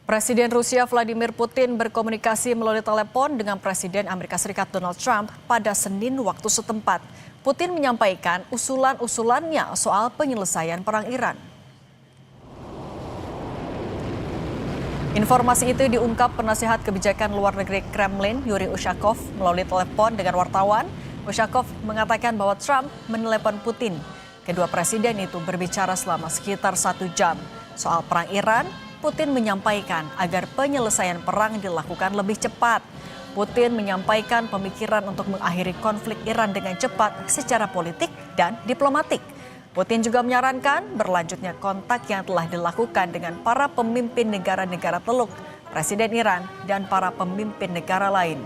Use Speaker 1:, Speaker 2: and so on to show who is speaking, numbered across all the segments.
Speaker 1: Presiden Rusia Vladimir Putin berkomunikasi melalui telepon dengan Presiden Amerika Serikat Donald Trump pada Senin waktu setempat. Putin menyampaikan usulan-usulannya soal penyelesaian perang Iran. Informasi itu diungkap penasihat kebijakan luar negeri Kremlin, Yuri Ushakov, melalui telepon dengan wartawan. Ushakov mengatakan bahwa Trump menelepon Putin. Kedua presiden itu berbicara selama sekitar 1 jam soal perang Iran. Putin menyampaikan agar penyelesaian perang dilakukan lebih cepat. Putin menyampaikan pemikiran untuk mengakhiri konflik Iran dengan cepat secara politik dan diplomatik. Putin juga menyarankan berlanjutnya kontak yang telah dilakukan dengan para pemimpin negara-negara Teluk, Presiden Iran, dan para pemimpin negara lain.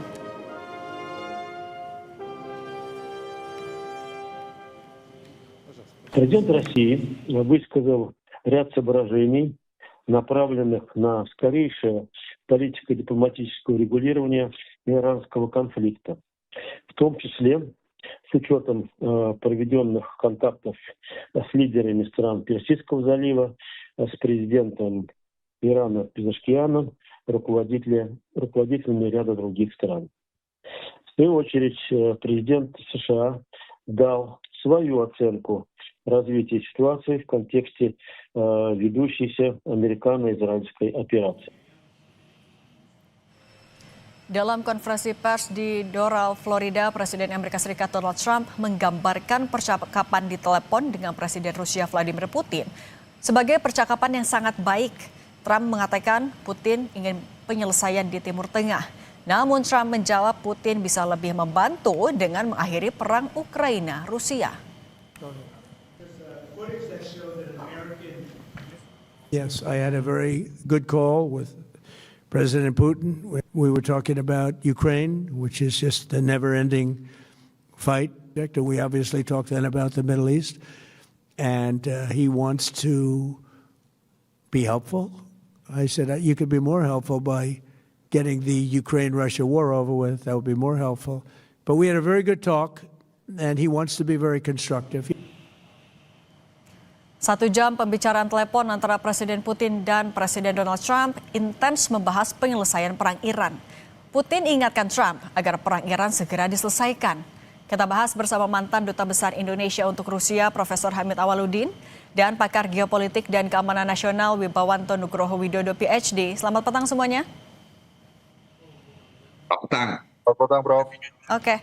Speaker 2: Президент России высказал ряд соображений, направленных на скорейшее политико-дипломатическое урегулирование иранского конфликта, в том числе с учетом проведенных контактов с лидерами стран Персидского залива, с президентом Ирана Пезешкианом, руководителями ряда других стран. В свою очередь, президент США дал свою оценку развития ситуации в контексте ведущейся американо-израильской операции.
Speaker 1: Dalam konferensi pers di Doral, Florida, Presiden Amerika Serikat Donald Trump menggambarkan percakapan di telepon dengan Presiden Rusia Vladimir Putin sebagai percakapan yang sangat baik. Trump mengatakan Putin ingin penyelesaian di Timur Tengah. Namun Trump menjawab Putin bisa lebih membantu dengan mengakhiri perang Ukraina-Rusia.
Speaker 3: Yes, I had a very good call with President Putin. We were talking about Ukraine, which is just a never-ending fight. We obviously talked then about the Middle East, and he wants to be helpful. I said, you could be more helpful by getting the Ukraine-Russia war over with. That would be more helpful. But we had a very good talk, and he wants to be very constructive.
Speaker 1: 1 jam pembicaraan telepon antara Presiden Putin dan Presiden Donald Trump intens membahas penyelesaian perang Iran. Putin ingatkan Trump agar perang Iran segera diselesaikan. Kita bahas bersama mantan Duta Besar Indonesia untuk Rusia, Profesor Hamid Awaludin, dan pakar geopolitik dan keamanan nasional Wibawanto Nugroho Widodo, PhD. Selamat petang semuanya.
Speaker 4: Selamat petang. Selamat petang, Prof.
Speaker 1: Oke.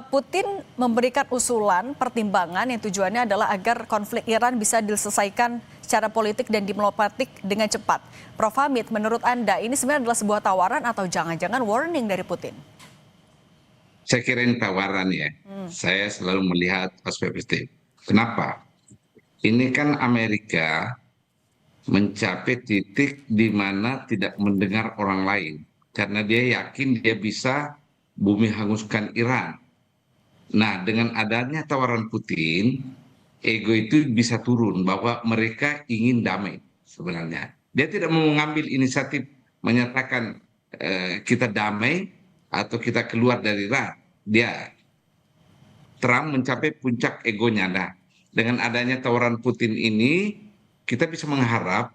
Speaker 1: Putin memberikan usulan pertimbangan yang tujuannya adalah agar konflik Iran bisa diselesaikan secara politik dan diplomatik dengan cepat. Prof. Hamid, menurut Anda ini sebenarnya adalah sebuah tawaran atau jangan-jangan warning dari Putin?
Speaker 4: Saya kira ini tawaran ya. Saya selalu melihat perspektif. Kenapa? Ini kan Amerika mencapai titik di mana tidak mendengar orang lain. Karena dia yakin dia bisa bumi hanguskan Iran. Nah, dengan adanya tawaran Putin, ego itu bisa turun bahwa mereka ingin damai sebenarnya. Dia tidak mau mengambil inisiatif menyatakan kita damai atau kita keluar dari Iran. Trump mencapai puncak egonya. Nah, dengan adanya tawaran Putin ini, kita bisa mengharap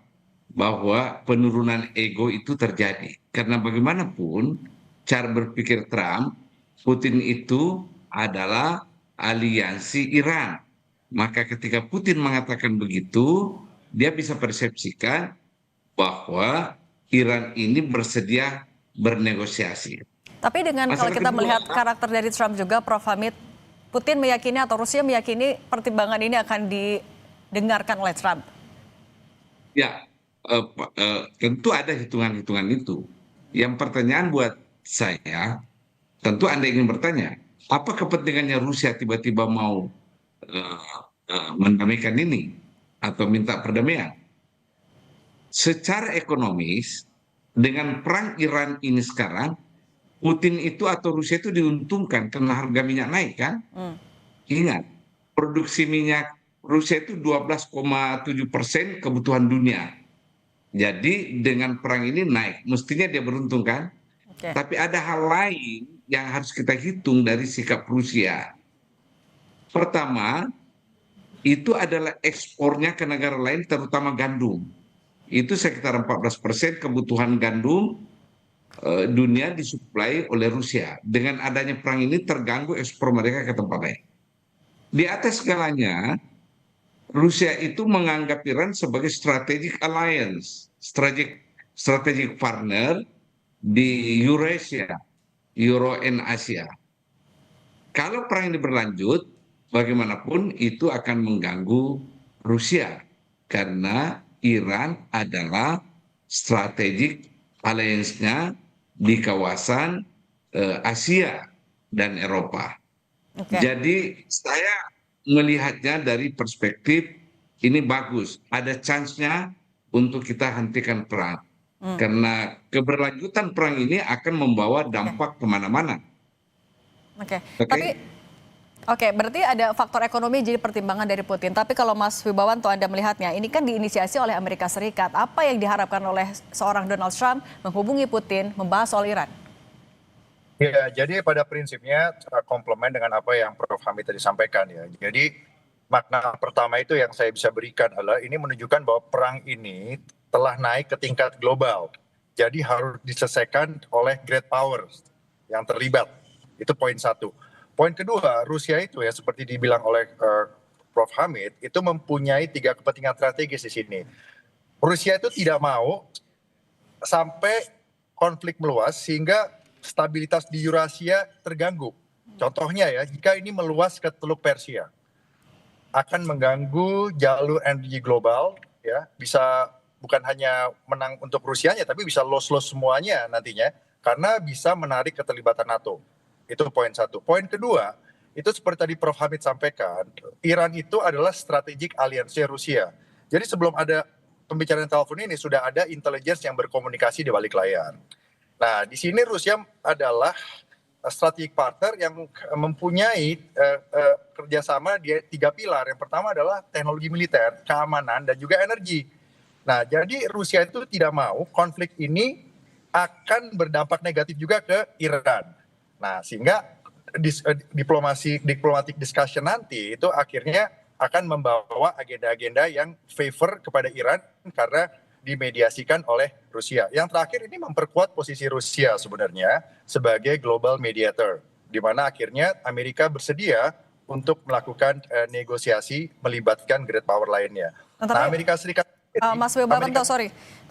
Speaker 4: bahwa penurunan ego itu terjadi. Karena bagaimanapun cara berpikir Trump, Putin itu adalah aliansi Iran. Maka ketika Putin mengatakan begitu, dia bisa persepsikan bahwa Iran ini bersedia bernegosiasi.
Speaker 1: Tapi dengan kalau kita melihat karakter dari Trump juga, Prof. Hamid, Putin meyakini atau Rusia meyakini pertimbangan ini akan didengarkan oleh Trump.
Speaker 4: Ya, tentu ada hitungan-hitungan itu. Yang pertanyaan buat saya, tentu Anda ingin bertanya, apa kepentingannya Rusia tiba-tiba mau mendamaikan ini atau minta perdamaian? Secara ekonomis, dengan perang Iran ini sekarang, Putin itu atau Rusia itu diuntungkan karena harga minyak naik kan? Ingat, produksi minyak Rusia itu 12,7% kebutuhan dunia. Jadi dengan perang ini naik, mestinya dia beruntung kan? Okay. Tapi ada hal lain yang harus kita hitung dari sikap Rusia. Pertama, itu adalah ekspornya ke negara lain terutama gandum. itu sekitar 14% kebutuhan gandum dunia disuplai oleh Rusia. Dengan adanya perang ini terganggu ekspor mereka ke tempat lain. Di atas segalanya, Rusia itu menganggap Iran sebagai strategic alliance, strategic partner di Eurasia, Euro and Asia. Kalau perang ini berlanjut, bagaimanapun itu akan mengganggu Rusia karena Iran adalah strategic alliance-nya di kawasan Asia dan Eropa.
Speaker 1: Oke.
Speaker 4: Jadi saya melihatnya dari perspektif ini bagus, ada chance-nya untuk kita hentikan perang. Karena keberlanjutan perang ini akan membawa dampak kemana-mana.
Speaker 1: Oke.
Speaker 4: Oke?
Speaker 1: Tapi berarti ada faktor ekonomi jadi pertimbangan dari Putin. Tapi kalau Mas Wibawanto Anda melihatnya, ini kan diinisiasi oleh Amerika Serikat. Apa yang diharapkan oleh seorang Donald Trump menghubungi Putin membahas soal Iran?
Speaker 5: Ya, jadi pada prinsipnya komplement dengan apa yang Prof. Hamid tadi sampaikan ya. Jadi makna pertama itu yang saya bisa berikan adalah ini menunjukkan bahwa perang ini telah naik ke tingkat global. Jadi harus diselesaikan oleh great powers yang terlibat. Itu poin satu. Poin kedua, Rusia itu ya seperti dibilang oleh Prof. Hamid, itu mempunyai 3 kepentingan strategis di sini. Rusia itu tidak mau sampai konflik meluas sehingga stabilitas di Eurasia terganggu. Contohnya ya, jika ini meluas ke Teluk Persia, akan mengganggu jalur energi global, ya bisa bukan hanya menang untuk Rusianya, tapi bisa loss-loss semuanya nantinya, karena bisa menarik keterlibatan NATO. Itu poin satu. Poin kedua, itu seperti tadi Prof. Hamid sampaikan, Iran itu adalah strategic alliance Rusia. Jadi sebelum ada pembicaraan telepon ini, sudah ada intelligence yang berkomunikasi di balik layar. Nah, di sini Rusia adalah strategic partner yang mempunyai kerjasama di 3 pilar. Yang pertama adalah teknologi militer, keamanan, dan juga energi. Nah, jadi Rusia itu tidak mau konflik ini akan berdampak negatif juga ke Iran. Nah, sehingga diplomatic discussion nanti itu akhirnya akan membawa agenda-agenda yang favor kepada Iran karena dimediasikan oleh Rusia. Yang terakhir ini memperkuat posisi Rusia sebenarnya sebagai global mediator, di mana akhirnya Amerika bersedia untuk melakukan negosiasi melibatkan great power lainnya. Nah, Amerika Serikat
Speaker 1: Mas Wibawanto,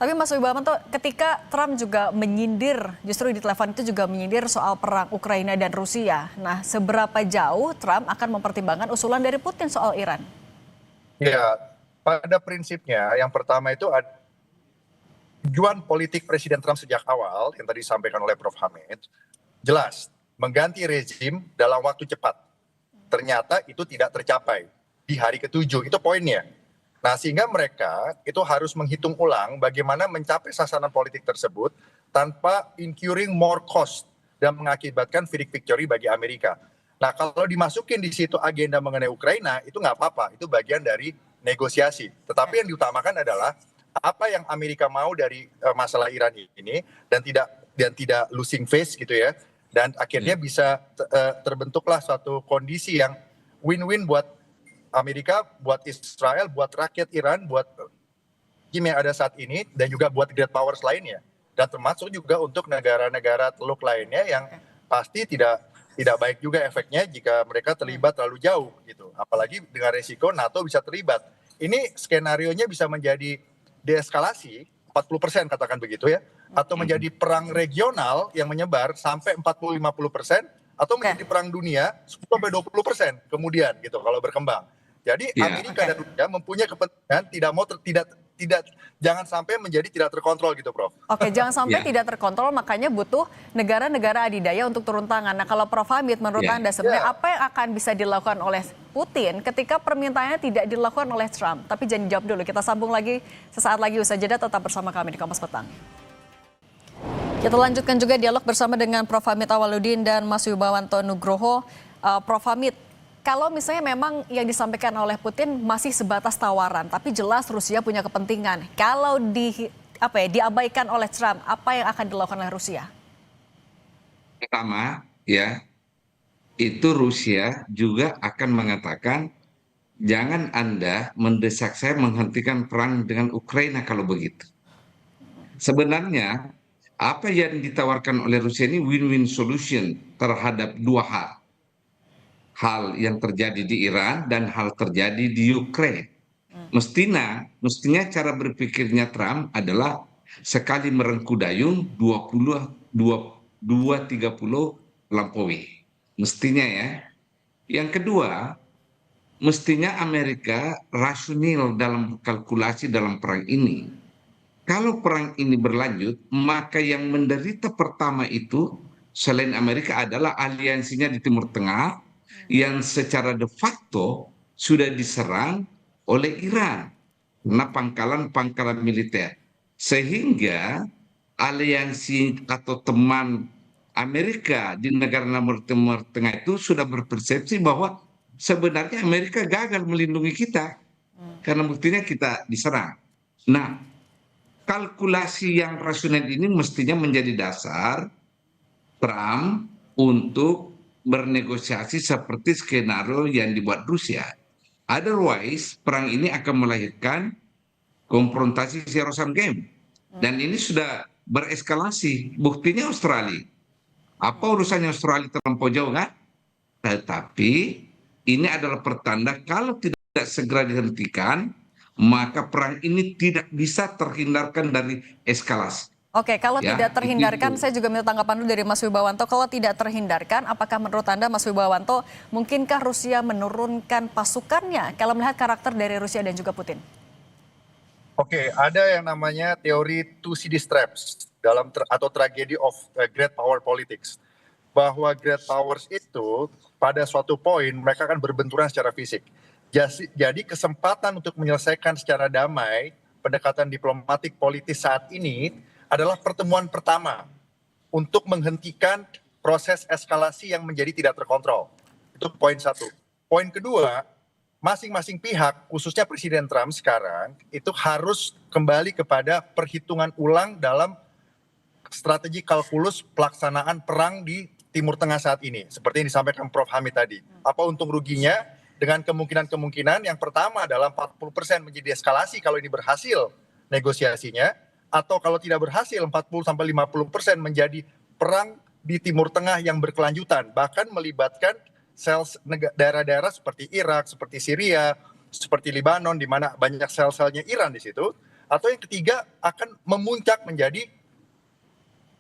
Speaker 1: tapi Mas Wibawanto, ketika Trump juga menyindir, justru di telepon itu juga menyindir soal perang Ukraina dan Rusia. Nah, seberapa jauh Trump akan mempertimbangkan usulan dari Putin soal Iran?
Speaker 5: Ya, pada prinsipnya yang pertama itu ada tujuan politik Presiden Trump sejak awal yang tadi disampaikan oleh Prof. Hamid, jelas mengganti rezim dalam waktu cepat. Ternyata itu tidak tercapai di hari ke-7, itu poinnya. Nah, sehingga mereka itu harus menghitung ulang bagaimana mencapai sasaran politik tersebut tanpa incurring more cost dan mengakibatkan victory bagi Amerika. Nah, kalau dimasukin di situ agenda mengenai Ukraina, itu nggak apa-apa, itu bagian dari negosiasi. Tetapi yang diutamakan adalah apa yang Amerika mau dari masalah Iran ini dan tidak losing face gitu ya, dan akhirnya bisa terbentuklah suatu kondisi yang win-win buat Amerika, buat Israel, buat rakyat Iran, buat tim yang ada saat ini, dan juga buat great powers lainnya, dan termasuk juga untuk negara-negara teluk lainnya yang pasti tidak baik juga efeknya jika mereka terlibat terlalu jauh gitu, apalagi dengan resiko NATO bisa terlibat. Ini skenarionya bisa menjadi deeskalasi 40% katakan begitu ya, atau menjadi perang regional yang menyebar sampai 40-50%, atau menjadi perang dunia 10-20% kemudian gitu kalau berkembang. Jadi Amerika dan Rusia mempunyai kepentingan jangan sampai menjadi tidak terkontrol gitu, Prof.
Speaker 1: Oke, jangan sampai tidak terkontrol, makanya butuh negara-negara adidaya untuk turun tangan. Nah, kalau Prof. Hamid, menurut Anda sebenarnya apa yang akan bisa dilakukan oleh Putin ketika permintaannya tidak dilakukan oleh Trump? Tapi jangan jawab dulu, kita sambung lagi sesaat lagi usai jeda, tetap bersama kami di Kompas Petang. Kita lanjutkan juga dialog bersama dengan Prof. Hamid Awaludin dan Mas Wibawanto Nugroho. Prof. Hamid, kalau misalnya memang yang disampaikan oleh Putin masih sebatas tawaran, tapi jelas Rusia punya kepentingan. Kalau diabaikan oleh Trump, apa yang akan dilakukan oleh Rusia?
Speaker 4: Pertama, ya, itu Rusia juga akan mengatakan jangan Anda mendesak saya menghentikan perang dengan Ukraina kalau begitu. Sebenarnya apa yang ditawarkan oleh Rusia ini win-win solution terhadap dua hal. Hal yang terjadi di Iran dan hal terjadi di Ukraina. Mestinya cara berpikirnya Trump adalah sekali merengku dayung 30 lampaui. Mestinya ya. Yang kedua, mestinya Amerika rasional dalam kalkulasi dalam perang ini. Kalau perang ini berlanjut, maka yang menderita pertama itu selain Amerika adalah aliansinya di Timur Tengah yang secara de facto sudah diserang oleh Iran karena pangkalan-pangkalan militer. Sehingga aliansi atau teman Amerika di negara Timur Tengah itu sudah berpersepsi bahwa sebenarnya Amerika gagal melindungi kita karena buktinya kita diserang. Nah, kalkulasi yang rasional ini mestinya menjadi dasar Trump untuk bernegosiasi seperti skenario yang dibuat Rusia. Otherwise, perang ini akan melahirkan konfrontasi zero sum game. Dan ini sudah bereskalasi. Buktinya Australia. Apa urusannya Australia terlampau jauh kan? Tetapi ini adalah pertanda kalau tidak segera dihentikan, maka perang ini tidak bisa terhindarkan dari eskalasi.
Speaker 1: Oke, kalau
Speaker 4: Ya,
Speaker 1: tidak terhindarkan,
Speaker 4: itu.
Speaker 1: saya juga minta tanggapan dulu dari Mas Wibawanto. Kalau tidak terhindarkan, apakah menurut Anda, Mas Wibawanto, mungkinkah Rusia menurunkan pasukannya kalau melihat karakter dari Rusia dan juga Putin?
Speaker 5: Oke, ada yang namanya teori Thucydides traps atau tragedy of great power politics. Bahwa great powers itu pada suatu poin mereka akan berbenturan secara fisik. Jadi kesempatan untuk menyelesaikan secara damai pendekatan diplomatik politis saat ini adalah pertemuan pertama untuk menghentikan proses eskalasi yang menjadi tidak terkontrol. Itu poin satu. Poin kedua, masing-masing pihak, khususnya Presiden Trump sekarang, itu harus kembali kepada perhitungan ulang dalam strategi kalkulus pelaksanaan perang di Timur Tengah saat ini. Seperti yang disampaikan Prof. Hamid tadi. Apa untung ruginya dengan kemungkinan-kemungkinan yang pertama adalah 40% menjadi eskalasi kalau ini berhasil negosiasinya, atau kalau tidak berhasil 40-50% menjadi perang di Timur Tengah yang berkelanjutan, bahkan melibatkan daerah-daerah seperti Irak, seperti Syria, seperti Libanon, di mana banyak sel-selnya Iran di situ. Atau yang ketiga akan memuncak menjadi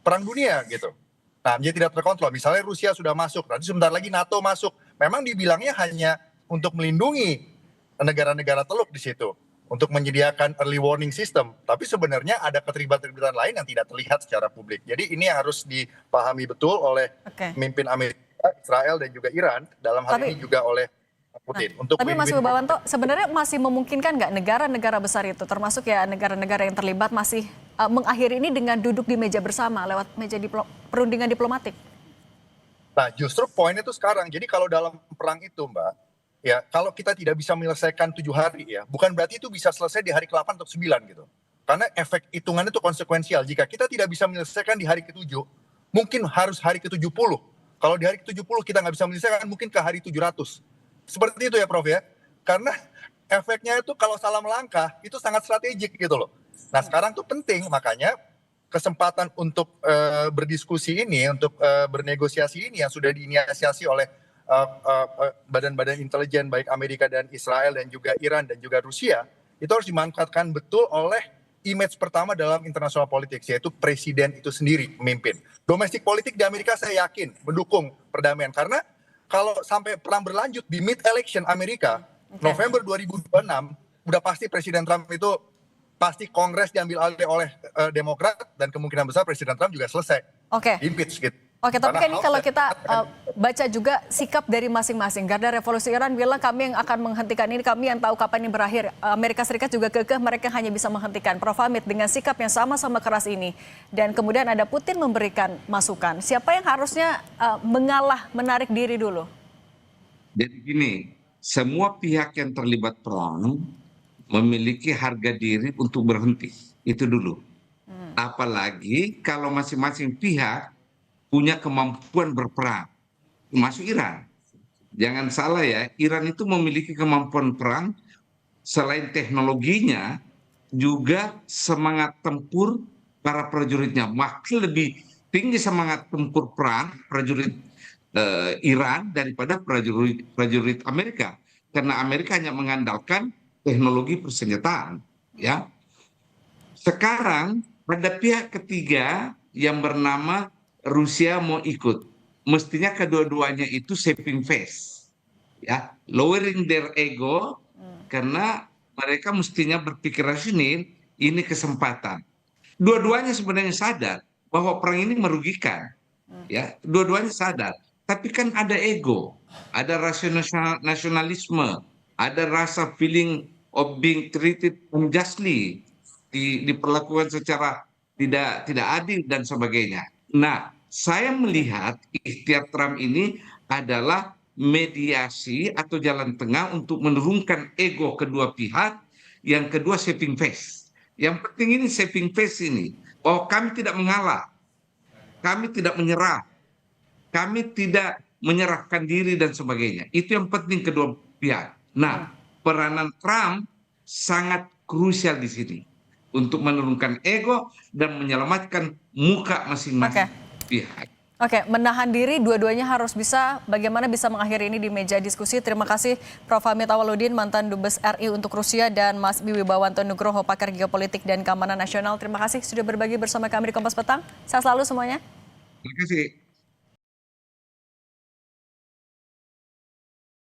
Speaker 5: perang dunia gitu. Nah, menjadi tidak terkontrol. Misalnya Rusia sudah masuk, nanti sebentar lagi NATO masuk. Memang dibilangnya hanya untuk melindungi negara-negara teluk di situ, untuk menyediakan early warning system. Tapi sebenarnya ada keterlibatan lain yang tidak terlihat secara publik. Jadi ini harus dipahami betul oleh pemimpin Amerika, Israel, dan juga Iran. Dalam hal ini juga oleh Putin.
Speaker 1: Tapi Mas Wibawanto, sebenarnya masih memungkinkan nggak negara-negara besar itu, termasuk ya negara-negara yang terlibat, masih mengakhiri ini dengan duduk di meja bersama lewat meja perundingan diplomatik?
Speaker 5: Nah, justru poinnya itu sekarang. Jadi kalau dalam perang itu, Mbak, ya kalau kita tidak bisa menyelesaikan 7 hari ya, bukan berarti itu bisa selesai di hari ke-8 atau 9 gitu. Karena efek hitungannya itu konsekuensial. Jika kita tidak bisa menyelesaikan di hari ke-7, mungkin harus hari ke-70. Kalau di hari ke-70 kita nggak bisa menyelesaikan, mungkin ke hari 700. Seperti itu ya Prof ya. Karena efeknya itu kalau salah melangkah, itu sangat strategik gitu loh. Nah sekarang tuh penting, makanya kesempatan untuk berdiskusi ini, untuk bernegosiasi ini yang sudah diinisiasi oleh badan-badan intelijen baik Amerika dan Israel dan juga Iran dan juga Rusia, itu harus dimanfaatkan betul oleh image pertama dalam international politics, yaitu presiden itu sendiri memimpin. Domestic politik di Amerika saya yakin mendukung perdamaian, karena kalau sampai perang berlanjut di mid election Amerika, November 2026, udah pasti Presiden Trump itu pasti Kongres diambil alih oleh Demokrat, dan kemungkinan besar Presiden Trump juga selesai impeach gitu.
Speaker 1: Oke, tapi kan ini kalau kita baca juga sikap dari masing-masing. Garda Revolusi Iran bilang kami yang akan menghentikan ini, kami yang tahu kapan ini berakhir. Amerika Serikat juga kekeh mereka hanya bisa menghentikan. Prof. Hamid, dengan sikap yang sama-sama keras ini, dan kemudian ada Putin memberikan masukan, siapa yang harusnya mengalah, menarik diri dulu?
Speaker 4: Jadi gini, semua pihak yang terlibat perang memiliki harga diri untuk berhenti. Itu dulu. Apalagi kalau masing-masing pihak punya kemampuan berperang, termasuk Iran. Jangan salah ya, Iran itu memiliki kemampuan perang, selain teknologinya, juga semangat tempur para prajuritnya. Makin lebih tinggi semangat tempur perang prajurit Iran daripada prajurit Amerika. Karena Amerika hanya mengandalkan teknologi persenjataan. Ya, sekarang ada pihak ketiga yang bernama Rusia mau ikut. Mestinya kedua-duanya itu saving face, ya, lowering their ego, karena mereka mestinya berpikir rasional, ini kesempatan. Dua-duanya sebenarnya sadar bahwa perang ini merugikan, ya, dua-duanya sadar. Tapi kan ada ego, ada rasa nasionalisme, ada rasa feeling of being treated unjustly, diperlakukan secara tidak adil dan sebagainya. Nah, saya melihat ikhtiar Trump ini adalah mediasi atau jalan tengah untuk menurunkan ego kedua pihak. Yang kedua saving face. Yang penting ini saving face ini, bahwa kami tidak mengalah, kami tidak menyerah, kami tidak menyerahkan diri dan sebagainya. Itu yang penting kedua pihak. Nah, peranan Trump sangat krusial di sini untuk menurunkan ego dan menyelamatkan muka masing-masing pihak.
Speaker 1: Oke, menahan diri dua-duanya harus bisa. Bagaimana bisa mengakhiri ini di meja diskusi? Terima kasih Prof. Hamid Awaludin, mantan Dubes RI untuk Rusia, dan Mas Wiwibawanto Nugroho, pakar geopolitik dan keamanan nasional. Terima kasih sudah berbagi bersama kami di Kompas Petang. Sehat selalu semuanya.
Speaker 4: Terima kasih.